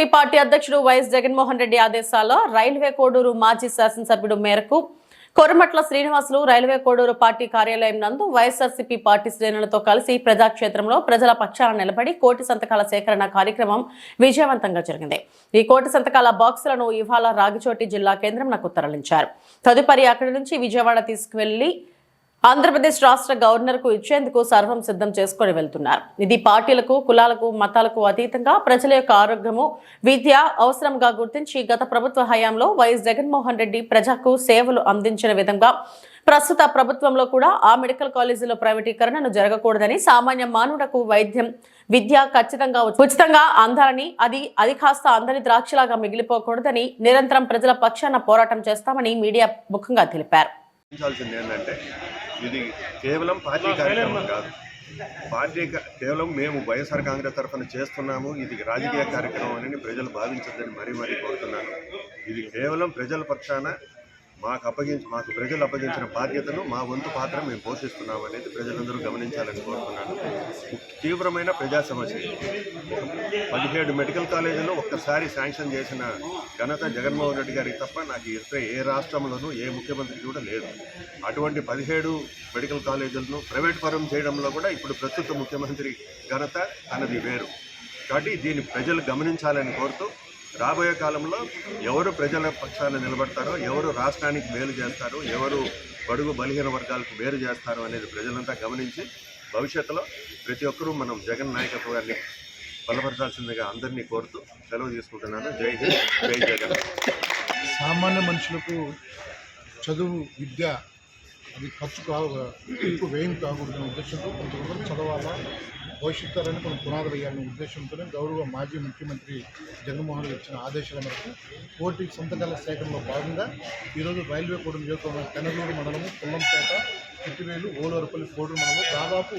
YSRCP party అధ్యక్షుడు YS Jaganmohan Reddy ఆదేశాల్లో railway Koduru మాజీ శాసనసభ్యుడు మేరకు కొరమట్ల శ్రీనివాసులు రైల్వే కోడూరు పార్టీ కార్యాలయం నందు వైఎస్ఆర్సీపీ పార్టీ శ్రేణులతో కలిసి ప్రజాక్షేత్రంలో ప్రజల పక్షాన నిలబడి కోటి సంతకాల సేకరణ కార్యక్రమం విజయవంతంగా జరిగింది. ఈ కోటి సంతకాల బాక్సులను ఇవాళ రాగిచోటి జిల్లా కేంద్రంకు తరలించారు. తదుపరి అక్కడి నుంచి విజయవాడ తీసుకువెళ్లి ఆంధ్రప్రదేశ్ రాష్ట్ర గవర్నర్ కు ఇచ్చేందుకు సర్వం సిద్ధం చేసుకుని వెళ్తున్నారు. ఇది పార్టీలకు, కులాలకు, మతాలకు అతీతంగా ప్రజల యొక్క ఆరోగ్యము, విద్య అవసరంగా గుర్తించి గత ప్రభుత్వ హయాంలో వైఎస్ జగన్మోహన్ రెడ్డి ప్రజలకు సేవలు అందించిన విధంగా ప్రస్తుత ప్రభుత్వంలో కూడా ఆ మెడికల్ కాలేజీలో ప్రైవేటీకరణను జరగకూడదని, సామాన్య మానవులకు వైద్యం, విద్య ఖచ్చితంగా ఉచితంగా అందాలని, అది కాస్త అందని ద్రాక్షలాగా మిగిలిపోకూడదని నిరంతరం ప్రజల పక్షాన పోరాటం చేస్తామని మీడియా ముఖంగా తెలిపారు. ఇది కేవలం పార్టీ కార్యక్రమం కాదు. కేవలం మేము వైఎస్ఆర్ కాంగ్రెస్ తరఫున చేస్తున్నాము, ఇది రాజకీయ కార్యక్రమం అని ప్రజలు భావించద్దని మరీ కోరుతున్నాను. ఇది కేవలం ప్రజల పక్షాన మాకు ప్రజలు అప్పగించిన బాధ్యతను మా వంతు పాత్ర మేము పోషిస్తున్నాం అనేది ప్రజలందరూ గమనించాలని కోరుతున్నాను. తీవ్రమైన ప్రజా సమస్య. 17 మెడికల్ కాలేజీలు ఒక్కసారి శాంక్షన్ చేసిన ఘనత జగన్మోహన్ రెడ్డి గారికి తప్ప నాకు ఏ రాష్ట్రంలోనూ ఏ ముఖ్యమంత్రి కూడా లేదు. అటువంటి 17 మెడికల్ కాలేజీలను ప్రైవేట్ పరం చేయడంలో కూడా ఇప్పుడు ప్రస్తుత ముఖ్యమంత్రి ఘనత తనది వేరు. కాబట్టి దీన్ని ప్రజలు గమనించాలని కోరుతూ రాబోయే కాలంలో ఎవరు ప్రజల పక్షాన నిలబడతారో, ఎవరు రాష్ట్రానికి మేలు చేస్తారో, ఎవరు బడుగు బలహీన వర్గాలకు మేలు చేస్తారో అనేది ప్రజలంతా గమనించి భవిష్యత్తులో ప్రతి ఒక్కరూ మనం జగన్ నాయకత్వాన్ని బలపరచాల్సిందిగా అందరినీ కోరుతూ సెలవు తీసుకుంటున్నాను. జై హింద్, జై జగన్. సామాన్య మనుషులకు చదువు, విద్య అది ఎక్కువ వ్యయం కాకూడదనే ఉద్దేశంతో కొంతమంది చదవాలా, భవిష్యత్తు తరాన్ని కొన్ని పునాదులు వేయాలనే ఉద్దేశంతోనే గౌరవ మాజీ ముఖ్యమంత్రి జగన్మోహన్ రెడ్డి ఇచ్చిన ఆదేశాల మేరకు కోటి సంతకాల సేకరణలో భాగంగా ఈరోజు రైల్వే కోడూరు నియోజకవర్గం పెనగలూరు మండలము, పుల్లంపేట, చిట్టివేలు, ఓలవరపల్లి కోడూరు మండలంలో దాదాపు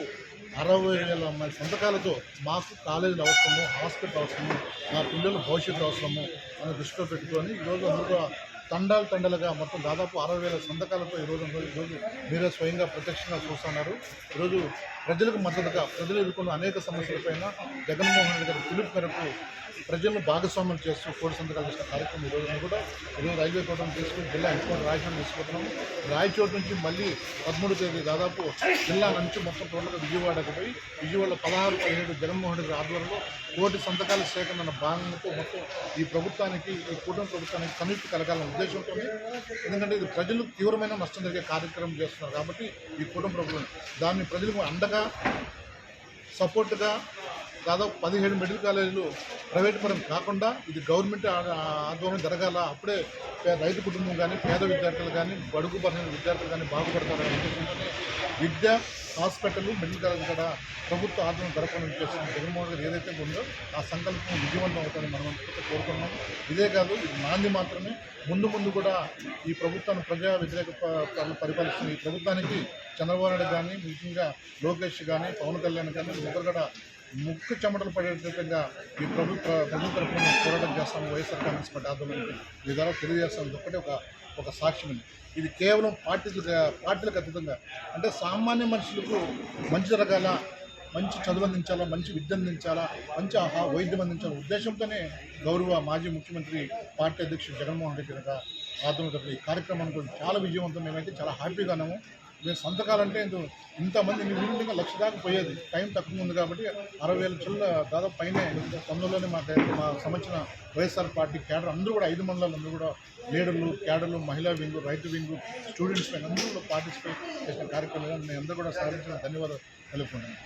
60,000 సంతకాలతో మాకు కాలేజీలు అవసరము, హాస్పిటల్ అవసరము, మా పిల్లల భవిష్యత్తు అవసరము అని దృష్టిలో పెట్టుకొని ఈరోజు అందరూ తండాలుగా మొత్తం దాదాపు 60,000 సంతకాలతో ఈరోజు మీరే స్వయంగా ప్రత్యక్షంగా చూస్తున్నారు. ఈరోజు ప్రజలకు మద్దతుగా ప్రజలు ఎదుర్కొన్న అనేక సమస్యలపైన జగన్మోహన్ రెడ్డి గారి పిలుపు మేరకు ప్రజలను భాగస్వామ్యం చేస్తూ కోటి సంతకాలు చేసిన కార్యక్రమం ఈరోజు రైల్వే కోటం తీసుకుని జిల్లా హెడ్క్వార్టర్ రాయచోటు తీసుకుంటున్నాం. రాయచోటు నుంచి మళ్ళీ 13వ తేదీ దాదాపు జిల్లా నుంచి మొత్తం టోటల్గా విజయవాడకు పోయి విజయవాడలో 16-17 జగన్మోహన్ రెడ్డి ఆధ్వర్యంలో కోటి సంతకాల సేకరణ భాగంతో మొత్తం ఈ కూటమి ప్రభుత్వానికి కనువిప్పు కలగాలన్న ఉద్దేశంతో, ఎందుకంటే ఇది ప్రజలకు తీవ్రమైన నష్టం జరిగే కార్యక్రమం చేస్తున్నారు కాబట్టి ఈ కూటమి ప్రభుత్వం దాన్ని ప్రజలకు అండగా సపోర్ట్గా దాదాపు 17 మెడికల్ కాలేజీలు ప్రైవేట్ పరం కాకుండా ఇది గవర్నమెంట్ ఆధ్వర్యంలో జరగాల. అప్పుడే రైతు కుటుంబం కానీ, పేద విద్యార్థులు కానీ, బడుగు బలహీన విద్యార్థులు కానీ బాగుపడతారనే ఉద్దేశంతోనే విద్య, హాస్పిటల్, మెడికల్ కాలేజీ కూడా ప్రభుత్వ ఆధ్వర్యం జరపాలని చేస్తున్న జగన్మోహన్ రెడ్డి ఏదైతే ఉందో ఆ సంకల్పం విజయవంతం అవుతారని మనం కోరుకున్నాం. ఇదే కాదు, ఇది నాంది మాత్రమే. ముందు కూడా ఈ ప్రభుత్వాన్ని ప్రజా వ్యతిరేక పరిపాలిస్తున్న ఈ ప్రభుత్వానికి చంద్రబాబు నాయుడు కానీ, ముఖ్యంగా లోకేష్ కానీ, పవన్ కళ్యాణ్ కానీ ముగ్గురు కూడా ముక్కు చెమటలు పడేటట్టుగా ఈ ప్రభుత్వ తరఫున పోరాటం చేస్తాము. వైఎస్ఆర్ కాంగ్రెస్ పార్టీ ఆధ్వర్యంలో ఈ ద్వారా తెలియజేస్తాం. ఒక్కటే ఒక సాక్ష్యం. ఇది కేవలం పార్టీలకు అతీతంగా, అంటే సామాన్య మనుషులకు మంచి జరగాల, మంచి చదువు అందించాలా, మంచి విద్య అందించాలా, మంచి వైద్యం అందించాలనే ఉద్దేశంతోనే గౌరవ మాజీ ముఖ్యమంత్రి పార్టీ అధ్యక్షుడు జగన్మోహన్ రెడ్డి గారి ఆధ్వర్యంలో ఈ కార్యక్రమానికి చాలా విజయవంతం. మేమైతే చాలా హ్యాపీగా ఉన్నాము. మేము సంతకాలంటే ఇంతమంది వీళ్ళు 1,00,000 దాకా పోయేది, టైం తక్కువ ఉంది కాబట్టి 60,000 చిల్ల దాదాపు పైనే తొందరలోనే మా సంబంధించిన వైఎస్ఆర్ పార్టీ క్యాడర్ అందరూ కూడా 5 మండలాలు అందరూ కూడా లీడర్లు, క్యాడర్లు, మహిళా వింగు, రైతు వింగు, స్టూడెంట్స్ పైన అందరూ పార్టిసిపేట్ చేసిన కార్యక్రమంలో మేము అందరూ కూడా సహకరించిన ధన్యవాదాలు తెలుపుకుంటున్నాను.